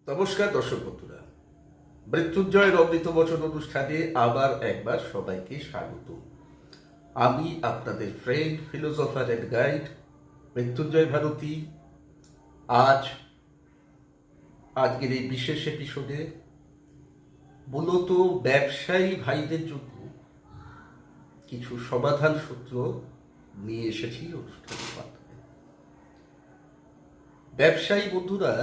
নমস্কার দর্শক বন্ধুরা, মৃত্যুঞ্জয়ের অমৃত বচন অনুষ্ঠানে আবার একবার সবাইকে স্বাগত। আমি আপনাদের friend, philosopher and guide Mrityunjay Bharati. আজকের এই বিশেষ এপিসোডে মূলত ব্যবসায়ী ভাইদের জন্য কিছু সমাধান সূত্র নিয়ে এসেছি অনুষ্ঠানের মাধ্যমে। ব্যবসায়ী বন্ধুরা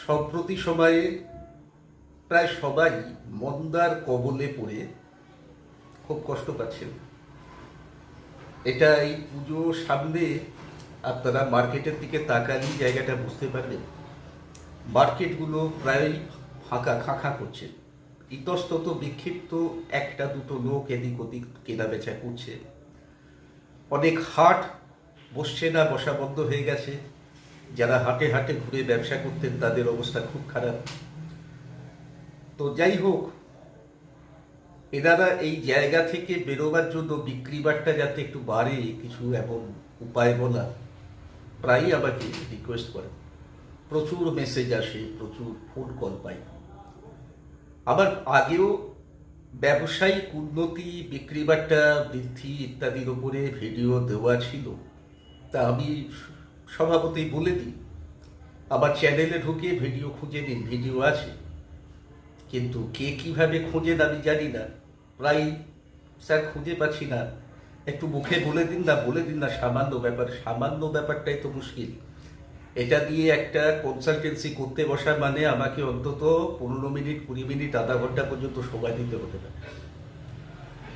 সম্প্রতি সময়ে প্রায় সবাই মন্দার কবলে পড়ে খুব কষ্ট পাচ্ছেন। এটা এই পুজো সামনে আপনারা মার্কেটের দিকে তাকালেই জায়গাটা বুঝতে পারবেন। মার্কেটগুলো প্রায় ফাঁকা খাঁখা করছে, ইতস্তত বিক্ষিপ্ত একটা দুটো লোক এদিক ওদিক কেনা বেচা করছে। অনেক হাট বসছে না, বসা বন্ধ হয়ে গেছে। যারা হাটে হাটে ঘুরে ব্যবসা করতেন তাদের অবস্থা খুব খারাপ। তো যাই হোক, এনারা এই জায়গা থেকে বেরোবার জন্য বিক্রি বাট্টা যাতে একটু বাড়ে কিছু এমন উপায় বলা প্রায়ই আমাকে রিকোয়েস্ট করে। প্রচুর মেসেজ আসে, প্রচুর ফোন কল পাই। আবার আগেও ব্যবসায়িক উন্নতি, বিক্রি বাট্টা বৃদ্ধি ইত্যাদির উপরে ভিডিও দেওয়া ছিল। তা আমি স্বভাবতই বলে দিই, আবার চ্যানেলে ঢুকে ভিডিও খুঁজে নিন, ভিডিও আছে। কিন্তু কে কিভাবে খোঁজেন আমি জানি না। প্রায় স্যার খুঁজে পাচ্ছি না, একটু মুখে বলে দিন না, সামান্য ব্যাপারটাই তো মুশকিল। এটা দিয়ে একটা কনসালটেন্সি করতে বসা মানে আমাকে অন্তত 15 মিনিট 20 মিনিট আধা ঘন্টা পর্যন্ত সময় দিতে হতে পারে।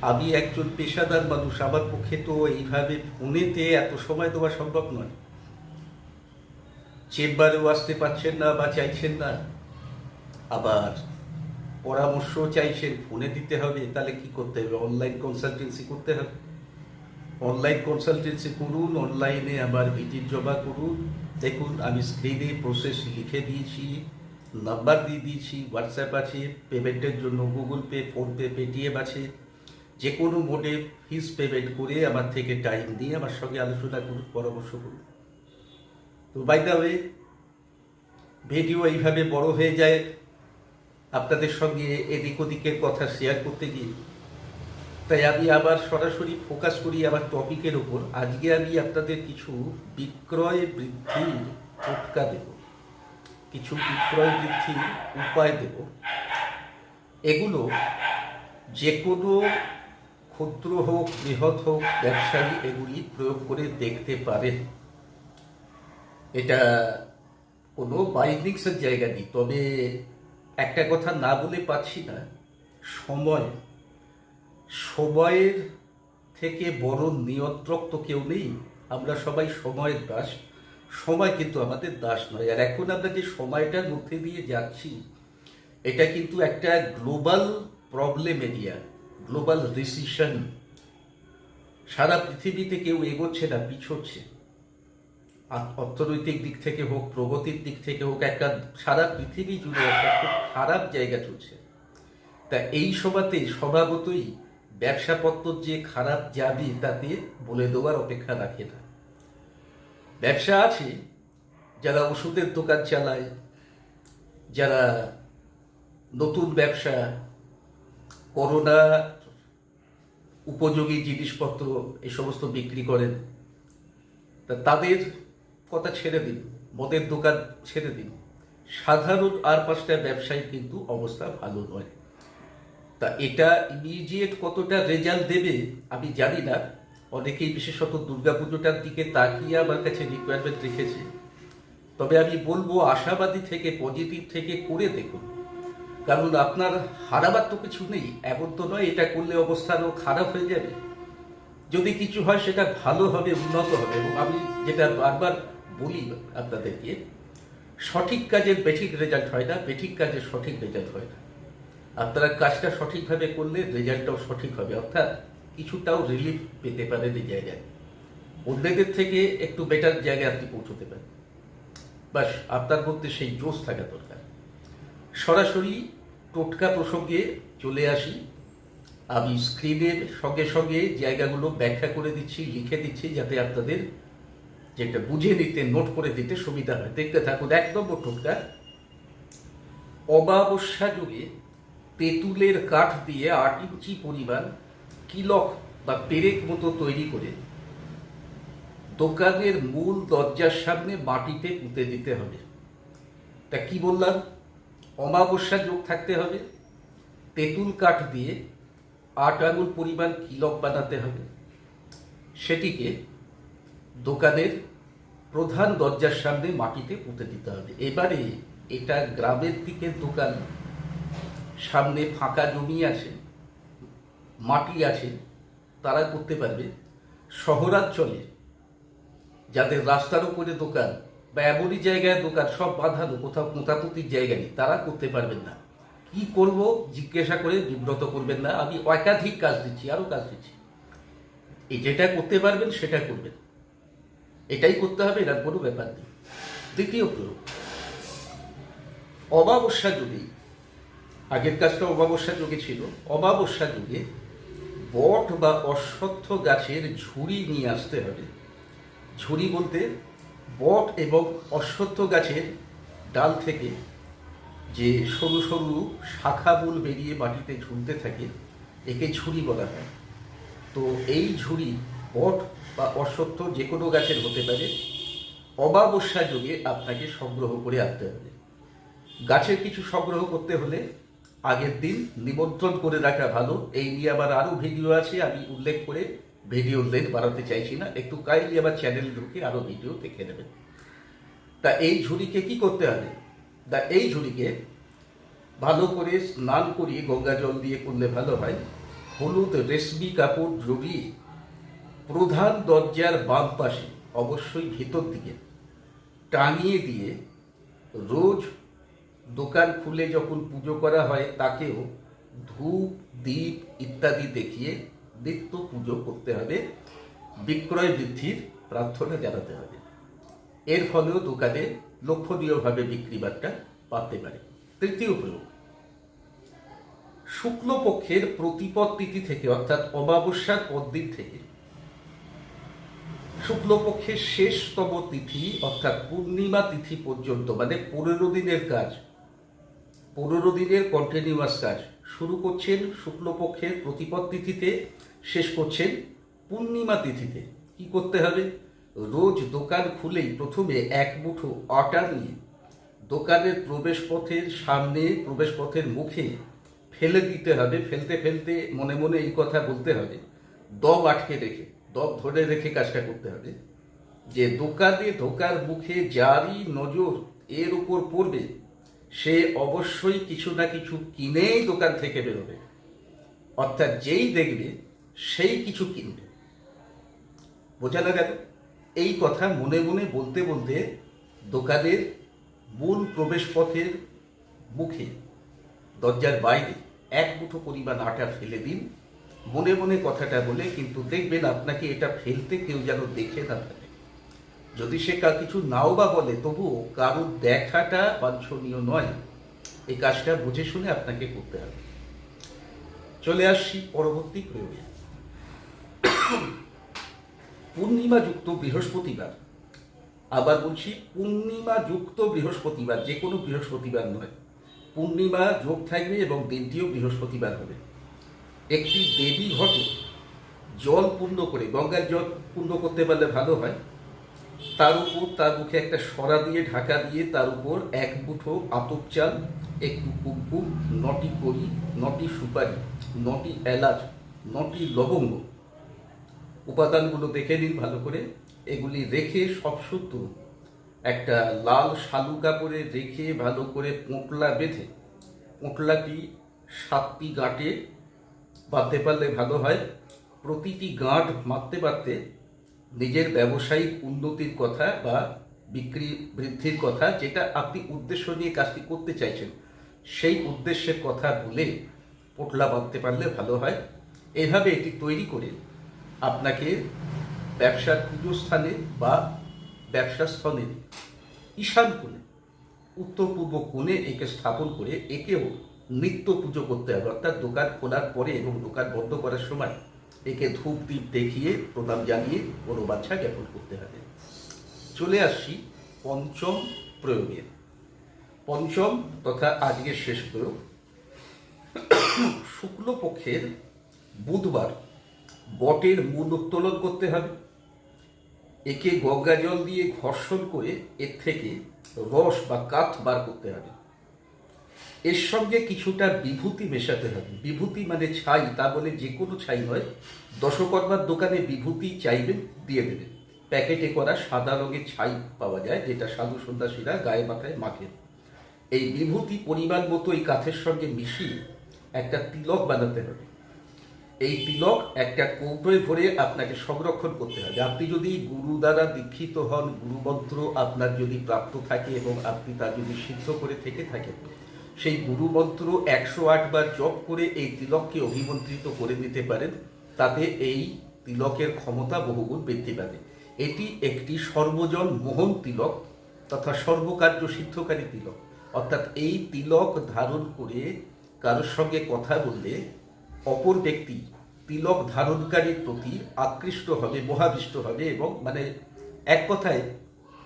আমি একজন পেশাদার মানুষ, আমার পক্ষে তো এইভাবে ফোনেতে এত সময় দেওয়া সম্ভব নয়। চেম্বারেও আসতে পারছেন না বা চাইছেন না, আবার পরামর্শ চাইছেন, ফোনে দিতে হবে। তাহলে কি করতে হবে? অনলাইন কনসালটেন্সি করতে হবে। অনলাইন কনসালটেন্সি করুন, অনলাইনে আমার ভিজিট জমা করুন। দেখুন আমি স্ক্রিনে প্রসেস লিখে দিয়েছি, নাম্বার দিয়ে দিয়েছি, হোয়াটসঅ্যাপ আছে, পেমেন্টের জন্য গুগল পে, ফোনপে, পেটিএম আছে। যে কোনো মোডে ফিস পেমেন্ট করে আমার থেকে টাইম দিয়ে আমার সঙ্গে আলোচনা করুন, পরামর্শ করুন। তো বাই দ্য ওয়ে, ভিডিও এইভাবে বড় হয়ে যায় আপনাদের সঙ্গে এদিক ওদিকের কথা শেয়ার করতে গিয়ে। তাই আমি আবার সরাসরি ফোকাস করি আমার টপিকের উপর। আজকে আমি আপনাদের কিছু বিক্রয় বৃদ্ধির টোটকা দেব, কিছু বিক্রয় বৃদ্ধির উপায় দেব। এগুলো যে কোনো ক্ষুদ্র হোক বৃহৎ হোক ব্যবসায়ী এগুলি প্রয়োগ করে দেখতে পারেন। এটা কোনো বাইন্ডিংসের জায়গা নেই। তবে একটা কথা না বলে পাচ্ছি না, সময়ের থেকে বড় নিয়ন্ত্রক তো কেউ নেই। আমরা সবাই সময়ের দাস, সময় কিন্তু আমাদের দাস নয়। আর এখন আমরা যে সময়টার মধ্যে দিয়ে যাচ্ছি, এটা কিন্তু একটা গ্লোবাল প্রবলেম এরিয়া, গ্লোবাল রিসিশন। সারা পৃথিবীতে কেউ এগোচ্ছে না, পিছোচ্ছে। অর্থনৈতিক দিক থেকে হোক, প্রগতির দিক থেকে হোক, একটা সারা পৃথিবী জুড়ে একটা খুব খারাপ জায়গা চলছে। তা এই সময়তে স্বভাবতই ব্যবসাপত্র যে খারাপ যাবে তাতে বলে দেওয়ার অপেক্ষা রাখে না। ব্যবসা আছে, যারা ওষুধের দোকান চালায়, যারা নতুন ব্যবসা, করোনা উপযোগী জিনিসপত্র এই সমস্ত বিক্রি করেন, তা তাদের কথা ছেড়ে দিন, মদের দোকান ছেড়ে দিন। সাধারণ আর 5টা ব্যবসায়ী কিন্তু অবস্থা ভালো নয়। তা এটা ইমিডিয়েট কতটা রেজাল্ট দেবে আমি জানি না। অনেকেই বিশেষত দুর্গাপুজোটার দিকে তাকিয়ে আমার কাছে রিকোয়ারমেন্ট রেখেছে। তবে আমি বলবো আশাবাদী থেকে, পজিটিভ থেকে করে দেখুন। কারণ আপনার হারাবার তো কিছু নেই। এমন তো নয় এটা করলে অবস্থা আরও খারাপ হয়ে যাবে। যদি কিছু হয় সেটা ভালো হবে, উন্নত হবে। এবং আমি যেটা বারবার বলি আপনাদেরকে, সঠিক কাজের বেঠিক রেজাল্ট হয় না, বেঠিক কাজের সঠিক রেজাল্ট হয় না। আপনারা কাজটা সঠিকভাবে করলে রেজাল্টটাও সঠিক হবে, অর্থাৎ কিছুটাও রিলিফ পেতে পারেন এই জায়গায়। অন্যদের থেকে একটু বেটার জায়গায় আপনি পৌঁছতে পারেন। বাস আপনার মধ্যে সেই জোশ থাকা দরকার। সরাসরি টোটকা প্রসঙ্গে চলে আসি। আমি স্ক্রিনের সঙ্গে সঙ্গে জায়গাগুলো ব্যাখ্যা করে দিচ্ছি, লিখে দিচ্ছি, যাতে আপনাদের যেটা বুঝে নিতে, নোট করে দিতে সুবিধা হয়। দেখতে থাকুন। 1 নম্বর টোটকা, অমাবস্যা যুগে তেঁতুলের কাঠ দিয়ে 8 ইঞ্চি পরিমাণ কিলক বা পেরেক মতো তৈরি করে দোকানের মূল দরজার সামনে মাটিতে পুঁতে দিতে হবে। তা কি বললাম, অমাবস্যা যোগ থাকতে হবে, তেঁতুল কাঠ দিয়ে 8 আঙুল পরিমাণ কিলক বানাতে হবে, সেটিকে দোকানের প্রধান দরজার সামনে মাটিতে পুঁতে দিতে হবে। এবারে এটা গ্রামের দিকের দোকান, সামনে ফাঁকা জমি আছে, মাটি আছে, তারা করতে পারবে। শহরাঞ্চলে যাদের রাস্তার উপরে দোকান বা এমনই জায়গায় দোকান, সব বাঁধানো, কোথাও পোঁতাপুতির জায়গা নেই, তারা করতে পারবেন না। কি করব জিজ্ঞাসা করে বিব্রত করবেন না, আমি একাধিক কাজ দিচ্ছি, আরও কাজ দিচ্ছি। এই যেটা করতে পারবেন সেটা করবেন, এটাই করতে হবে, এটার কোনো ব্যাপার নেই। দ্বিতীয় প্রয়োগ, অমাবস্যা যুগে, আগের কাজটা অমাবস্যা যুগে ছিল, অমাবস্যা যুগে বট বা অশ্বত্থ গাছের ঝুড়ি নিয়ে আসতে হবে। ঝুড়ি বলতে বট এবং অশ্বত্থ গাছের ডাল থেকে যে সরু সরু শাখা মূল বেরিয়ে মাটিতে ঝুলতে থাকে, একে ঝুড়ি বলা হয়। তো এই ঝুড়ি বট বা অশ্বত্থ যে কোনো গাছের হতে পারে, অমাবস্যা যুগে আপনাকে সংগ্রহ করে আনতে হবে। গাছের কিছু সংগ্রহ করতে হলে আগের দিন নিমন্ত্রণ করে রাখা ভালো। এই নিয়ে আবার আরও ভিডিও আছে, আমি উল্লেখ করে ভিডিও লেন্থ বাড়াতে চাইছি না, একটু কাইন্ডলি আবার চ্যানেল ঢুকে আরও ভিডিও দেখে নেবেন। তা এই ঝুড়িকে কি করতে হবে, এই ঝুড়িকে ভালো করে স্নান করিয়ে, গঙ্গা জল দিয়ে করলে ভালো হয়, হলুদ রেশমি কাপড় জড়িয়ে প্রধান দরজার বাম পাশে, অবশ্যই ভেতর দিকে টাঙিয়ে দিয়ে রোজ দোকান খুলে যখন পুজো করা হয় তাকেও ধূপ দীপ ইত্যাদি দেখিয়ে নিত্য পুজো করতে হবে, বিক্রয় বৃদ্ধির প্রার্থনা জানাতে হবে। এর ফলেও দোকানে লক্ষণীয়ভাবে বিক্রি বাট্টা বাড়তে পারে। তৃতীয় প্রয়োগ, শুক্লপক্ষের প্রতিপদ তিথি থেকে, অর্থাৎ অমাবস্যার পরদিন থেকে শুক্লপক্ষের শেষতম তিথি অর্থাৎ পূর্ণিমা তিথি পর্যন্ত, মানে 15 দিনের কাজ, 15 দিনের কন্টিনিউয়াস কাজ শুরু করছেন শুক্লপক্ষের প্রতিপদ তিথিতে, শেষ করছেন পূর্ণিমা তিথিতে। কি করতে হবে, রোজ দোকান খুলেই প্রথমে 1 মুঠো আটা নিয়ে দোকানের প্রবেশপথের সামনে, প্রবেশপথের মুখে ফেলে দিতে হবে। ফেলতে ফেলতে মনে মনে এই কথা বলতে হবে, দম আটকে রেখে, দম ধরে রেখে কাজটা করতে হবে, যে দোকানে ঢোকার মুখে যারই নজর এর উপর পড়বে সে অবশ্যই কিছু না কিছু কিনেই দোকান থেকে বেরোবে। অর্থাৎ যেই দেখবে সেই কিছু কিনবে। বোঝা না গেল? এই কথা মনে মনে বলতে বলতে দোকানের মূল প্রবেশপথের মুখে, দরজার বাইরে 1 মুঠো পরিমাণ আটা ফেলে দিন, মনে মনে কথাটা বলে। কিন্তু দেখবেন আপনাকে এটা ফেলতে কেউ যেন দেখে না থাকে। যদি সে কিছু নাও বা বলে, তবুও কারোর দেখাটা বাঞ্ছনীয় নয়। এই কাজটা বুঝে শুনে আপনাকে করতে হবে। চলে আসছি পরবর্তী প্রয়োগে। পূর্ণিমা যুক্ত বৃহস্পতিবার, আবার বলছি পূর্ণিমা যুক্ত বৃহস্পতিবার, যে কোনো বৃহস্পতিবার নয়, পূর্ণিমা যোগ থাকবে এবং দিনটিও বৃহস্পতিবার হবে। একটি দেবী ঘটে জল পূর্ণ করে, গঙ্গার জল পূর্ণ করতে পারলে ভালো হয়, তার উপর, তার মুখে একটা সরা দিয়ে ঢাকা দিয়ে তার উপর 1 মুঠো আতপ চাল, একটু কুমকুম, 9টি কড়ি, 9টি সুপারি, 9টি এলাচ, 9টি লবঙ্গ, উপাদানগুলো দেখে নিন ভালো করে। এগুলি রেখে সবশুদ্ধ একটা লাল শালু কাপড়ে রেখে ভালো করে পোঁটলা বেঁধে, পোঁটলাটি 7টি গাঁটে বাঁধতে পারলে ভালো হয়। প্রতিটি গাঁট মারতে মারতে নিজের ব্যবসায়িক উন্নতির কথা বা বিক্রি বৃদ্ধির কথা, যেটা আপনি উদ্দেশ্য নিয়ে কাজটি করতে চাইছেন, সেই উদ্দেশ্যের কথা বলে পোঁটলা বাঁধতে পারলে ভালো হয়। এভাবে এটি তৈরি করে আপনাকে ব্যবসার পুজো স্থানে বা ব্যবসা স্থলে ঈশান কোণে, উত্তর পূর্ব কোণে একে স্থাপন করে একেও নিত্য পুজো করতে হবে। অর্থাৎ দোকান খোলার পরে এবং দোকান বন্ধ করার সময় একে ধূপ দ্বীপ দেখিয়ে, প্রণাম জানিয়ে মনোবাঞ্ছা জ্ঞাপন করতে হবে। চলে আসছি পঞ্চম প্রয়োগে। পঞ্চম তথা আজকের শেষ প্রয়োগ, শুক্লপক্ষের বুধবার বটের মূল উত্তোলন করতে হবে। একে গঙ্গা জল দিয়ে ঘর্ষণ করে এর থেকে রস বা কাঠ বার করতে হবে। এর সঙ্গে কিছুটা বিভূতি মেশাতে হবে। বিভূতি মানে ছাই, তা বলে যে কোনো ছাই নয়। দশকর্মার দোকানে বিভূতি চাইবেন, দিয়ে দেবেন। প্যাকেটে করা সাদা রঙের ছাই পাওয়া যায়, যেটা সাধু সন্ন্যাসীরা গায়ে মাথায় মাখেন। এই বিভূতি পরিমাণ মতো এই কাঠের সঙ্গে মিশিয়ে একটা তিলক বানাতে হবে। এই তিলক একটা কৌটোয় ভরে আপনাকে সংরক্ষণ করতে হবে। আপনি যদি গুরু দ্বারা দীক্ষিত হন, গুরুমন্ত্র আপনার যদি প্রাপ্ত থাকে এবং আপনি তা যদি সিদ্ধ করে থেকে থাকেন, সেই গুরুমন্ত্র 108 বার জপ করে এই তিলককে অভিমন্ত্রিত করে দিতে পারেন। তাতে এই তিলকের ক্ষমতা বহুগুণ বৃদ্ধি পাবে। এটি একটি সর্বজন মোহন তিলক তথা সর্বকার্য সিদ্ধকারী তিলক। অর্থাৎ এই তিলক ধারণ করে কারোর সঙ্গে কথা বললে অপর ব্যক্তি তিলক ধারণকারীর প্রতি আকৃষ্ট হবে, মোহাবিষ্ট হবে এবং মানে এক কথায়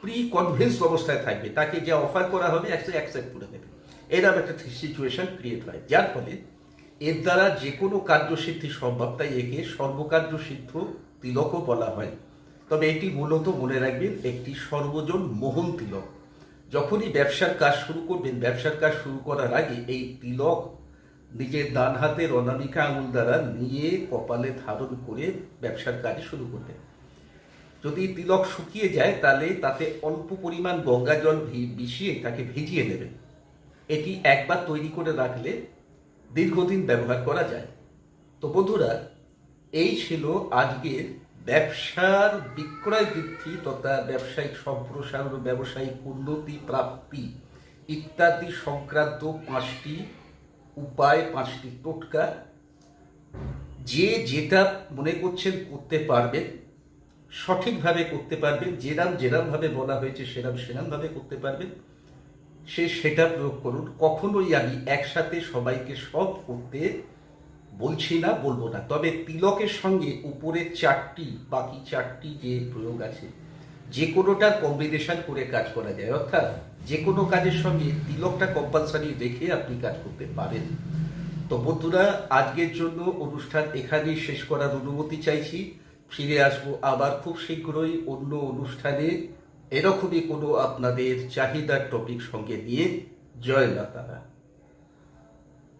প্রি কনভিন্স অবস্থায় থাকবে। তাকে যা অফার করা হবে অ্যাকসেপ্ট করে নেবে। এরকম একটা সিচুয়েশন ক্রিয়েট হয়, যার ফলে এর দ্বারা যে কোনো কার্যসিদ্ধি সম্ভব। তাই একে সর্বকার্য সিদ্ধ তিলকও বলা হয়। তবে এটি মূলত মনে রাখবেন একটি সর্বজন মোহন তিলক। যখনই ব্যবসার কাজ শুরু করবেন, ব্যবসার কাজ শুরু করার আগে এই তিলক নিজের ডান হাতের অনামিকা আঙুল দ্বারা নিয়ে কপালে ধারণ করে ব্যবসার কাজ শুরু করবেন। যদি তিলক শুকিয়ে যায় তাহলে তাতে অল্প পরিমাণ গঙ্গা জল মিশিয়ে তাকে ভিজিয়ে নেবেন। এটি একবার তৈরি করে রাখলে দীর্ঘদিন ব্যবহার করা যায়। তো বন্ধুরা, এই ছিল আজকের ব্যবসার বিক্রয় বৃদ্ধি তথা ব্যবসায়িক সম্প্রসারণ, ব্যবসায়িক উন্নতি প্রাপ্তি ইত্যাদি সংক্রান্ত 5টি উপায়, 5টি টোটকা। যে যেটা মনে করছেন করতে পারবেন, সঠিকভাবে করতে পারবেন, যেরামভাবে বলা হয়েছে সেরামভাবে করতে পারবেন, সেটা প্রয়োগ করুন। কখনোই আমি একসাথে সবাইকে সব করতে বলছি না, বলবো না। তবে তিলকের সঙ্গে উপরে 4টি, বাকি 4টি যে প্রয়োগ আছে, যে কোনোটার কম্বিনেশন করে কাজ করা যায়। অর্থাৎ যে কোনো কাজের সঙ্গে তিলকটা কম্পালসারি রেখে আপনি কাজ করতে পারেন। তো বন্ধুরা, আজকের জন্য অনুষ্ঠান এখানেই শেষ করার অনুমতি চাইছি। ফিরে আসবো আবার খুব শীঘ্রই অন্য অনুষ্ঠানে এরকমই কোনো আপনাদের চাহিদার টপিক সঙ্গে নিয়ে। জয় মা তারা।